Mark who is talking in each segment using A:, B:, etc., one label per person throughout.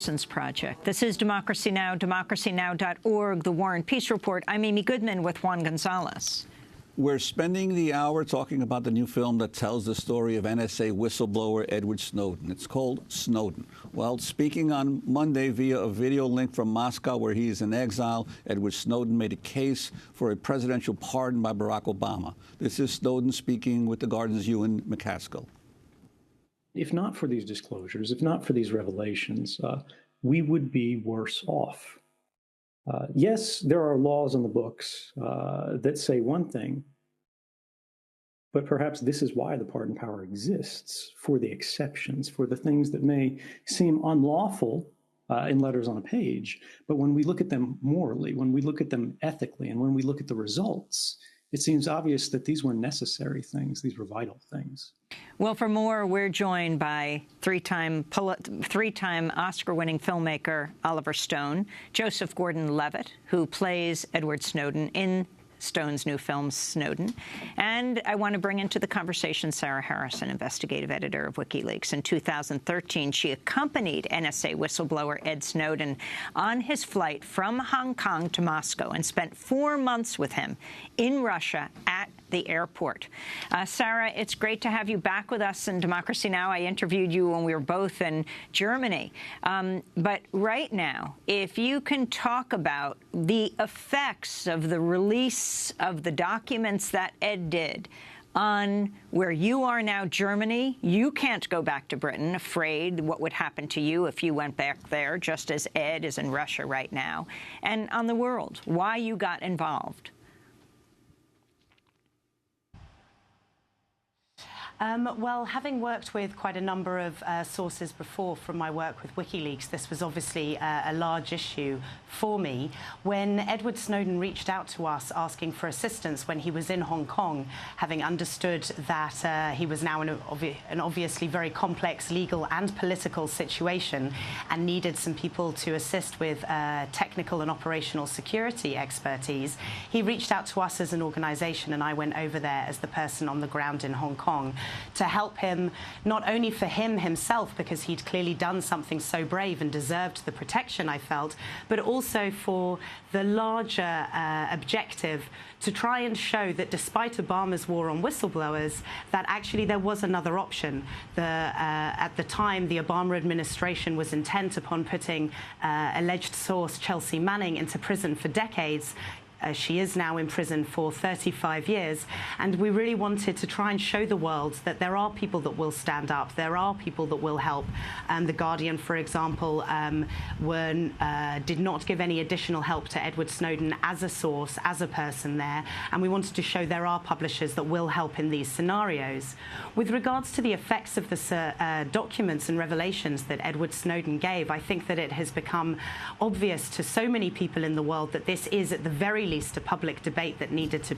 A: Project. This is Democracy Now!, democracynow.org, The War and Peace Report. I'm Amy Goodman with Juan Gonzalez.
B: We're spending the hour talking about the new film that tells the story of NSA whistleblower Edward Snowden. It's called Snowden. Well, speaking on Monday via a video link from Moscow where he is in exile, Edward Snowden made a case for a presidential pardon by Barack Obama. This is Snowden speaking with The Guardian's Ewan McCaskill.
C: If not for these disclosures, if not for these revelations, we would be worse off. Yes, there are laws on the books that say one thing, but perhaps this is why the pardon power exists, for the exceptions, for the things that may seem unlawful in letters on a page. But when we look at them morally, when we look at them ethically, and when we look at the results, it seems obvious that these were necessary things. These were vital things.
A: Well, for more, we're joined by three-time Oscar-winning filmmaker Oliver Stone, Joseph Gordon-Levitt, who plays Edward Snowden in Stone's new film, Snowden. And I want to bring into the conversation Sarah Harrison, investigative editor of Wikileaks. In 2013, she accompanied NSA whistleblower Ed Snowden on his flight from Hong Kong to Moscow and spent 4 months with him in Russia at the airport. Sarah, it's great to have you back with us in Democracy Now! I interviewed you when we were both in Germany. But right now, if you can talk about the effects of the release of the documents that Ed did on where you are now, Germany. You can't go back to Britain, afraid what would happen to you if you went back there, just as Ed is in Russia right now. And on the world, why you got involved.
D: Well, having worked with quite a number of sources before from my work with Wikileaks, this was obviously a large issue for me. When Edward Snowden reached out to us asking for assistance when he was in Hong Kong, having understood that he was now in an obviously very complex legal and political situation and needed some people to assist with technical and operational security expertise, he reached out to us as an organization, and I went over there as the person on the ground in Hong Kong to help him, not only for him himself, because he'd clearly done something so brave and deserved the protection, I felt, but also for the larger objective to try and show that despite Obama's war on whistleblowers, that actually there was another option. At the time, the Obama administration was intent upon putting alleged source Chelsea Manning into prison for decades. She is now in prison for 35 years. And we really wanted to try and show the world that there are people that will stand up. There are people that will help. The Guardian, for example, did not give any additional help to Edward Snowden as a source, as a person there. And we wanted to show there are publishers that will help in these scenarios. With regards to the effects of the documents and revelations that Edward Snowden gave, I think that it has become obvious to so many people in the world that this is at the very least a public debate that needed to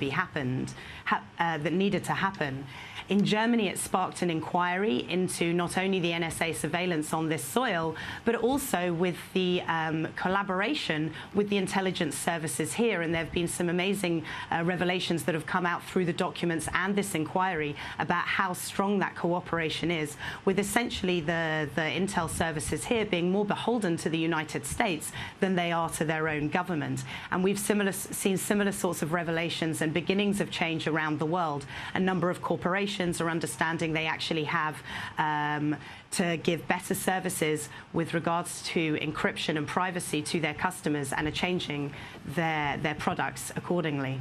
D: happen. In Germany, it sparked an inquiry into not only the NSA surveillance on this soil, but also with the collaboration with the intelligence services here. And there have been some amazing revelations that have come out through the documents and this inquiry about how strong that cooperation is, with essentially the intel services here being more beholden to the United States than they are to their own government. And we've seen similar sorts of revelations and beginnings of change around the world. A number of corporations are understanding they actually have to give better services with regards to encryption and privacy to their customers and are changing their products accordingly.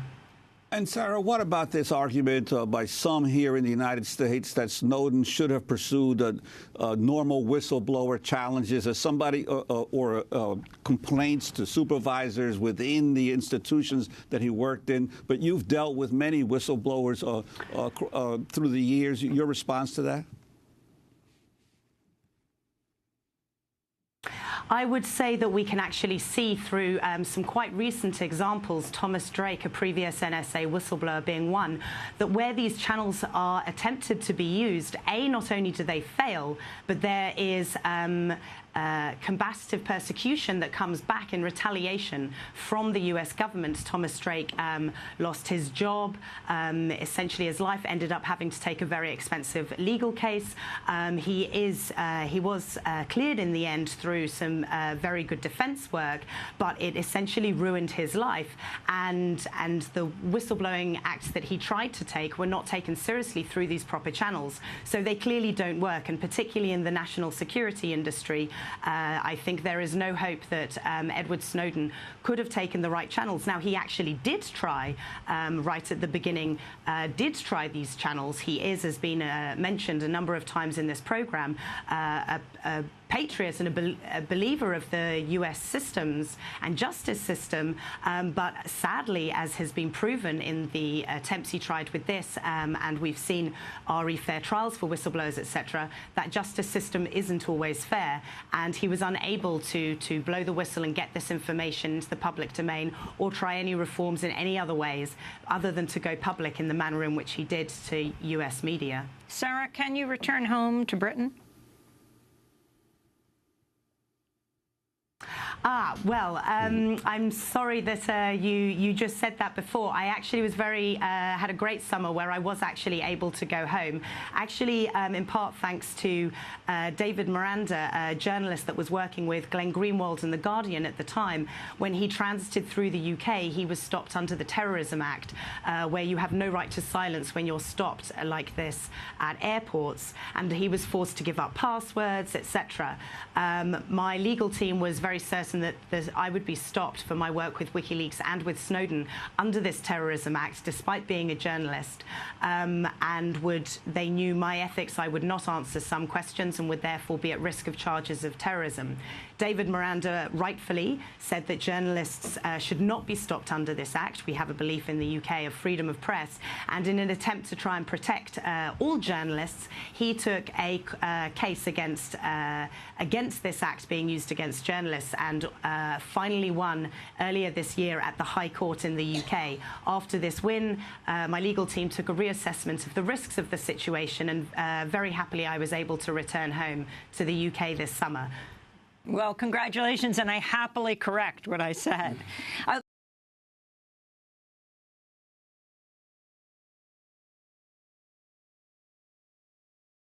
B: And Sarah, what about this argument by some here in the United States that Snowden should have pursued normal whistleblower challenges as somebody or complaints to supervisors within the institutions that he worked in? But you've dealt with many whistleblowers through the years. Your response to that?
D: I would say that we can actually see through some quite recent examples, Thomas Drake, a previous NSA whistleblower being one, that where these channels are attempted to be used, not only do they fail, but there is combative persecution that comes back in retaliation from the US government. Thomas Drake lost his job. Essentially, his life ended up having to take a very expensive legal case. He was cleared in the end through some very good defense work, but it essentially ruined his life. And the whistleblowing acts that he tried to take were not taken seriously through these proper channels. So they clearly don't work, and particularly in the national security industry, I think there is no hope that Edward Snowden could have taken the right channels. Now, he actually did try, right at the beginning, did try these channels. He is, has been mentioned a number of times in this program, a patriot and a believer of the US systems and justice system, but sadly, as has been proven in the attempts he tried with this, and we've seen RE fair trials for whistleblowers, etc., that justice system isn't always fair, and he was unable to blow the whistle and get this information into the public domain or try any reforms in any other ways other than to go public in the manner in which he did to US media.
A: Sarah, can you return home to Britain?
D: I'm sorry that you just said that before. I actually was had a great summer where I was actually able to go home. Actually, in part thanks to David Miranda, a journalist that was working with Glenn Greenwald and The Guardian at the time. When he transited through the UK, he was stopped under the Terrorism Act, where you have no right to silence when you're stopped like this at airports, and he was forced to give up passwords, etc. My legal team was very certain that I would be stopped for my work with Wikileaks and with Snowden under this Terrorism Act, despite being a journalist, and they knew my ethics. I would not answer some questions and would therefore be at risk of charges of terrorism. David Miranda rightfully said that journalists should not be stopped under this act. We have a belief in the UK of freedom of press, and in an attempt to try and protect all journalists, he took a case against this act being used against journalists, and finally won earlier this year at the High Court in the UK. After this win, my legal team took a reassessment of the risks of the situation, and very happily I was able to return home to the UK this summer.
A: Well, congratulations, and I happily correct what I said.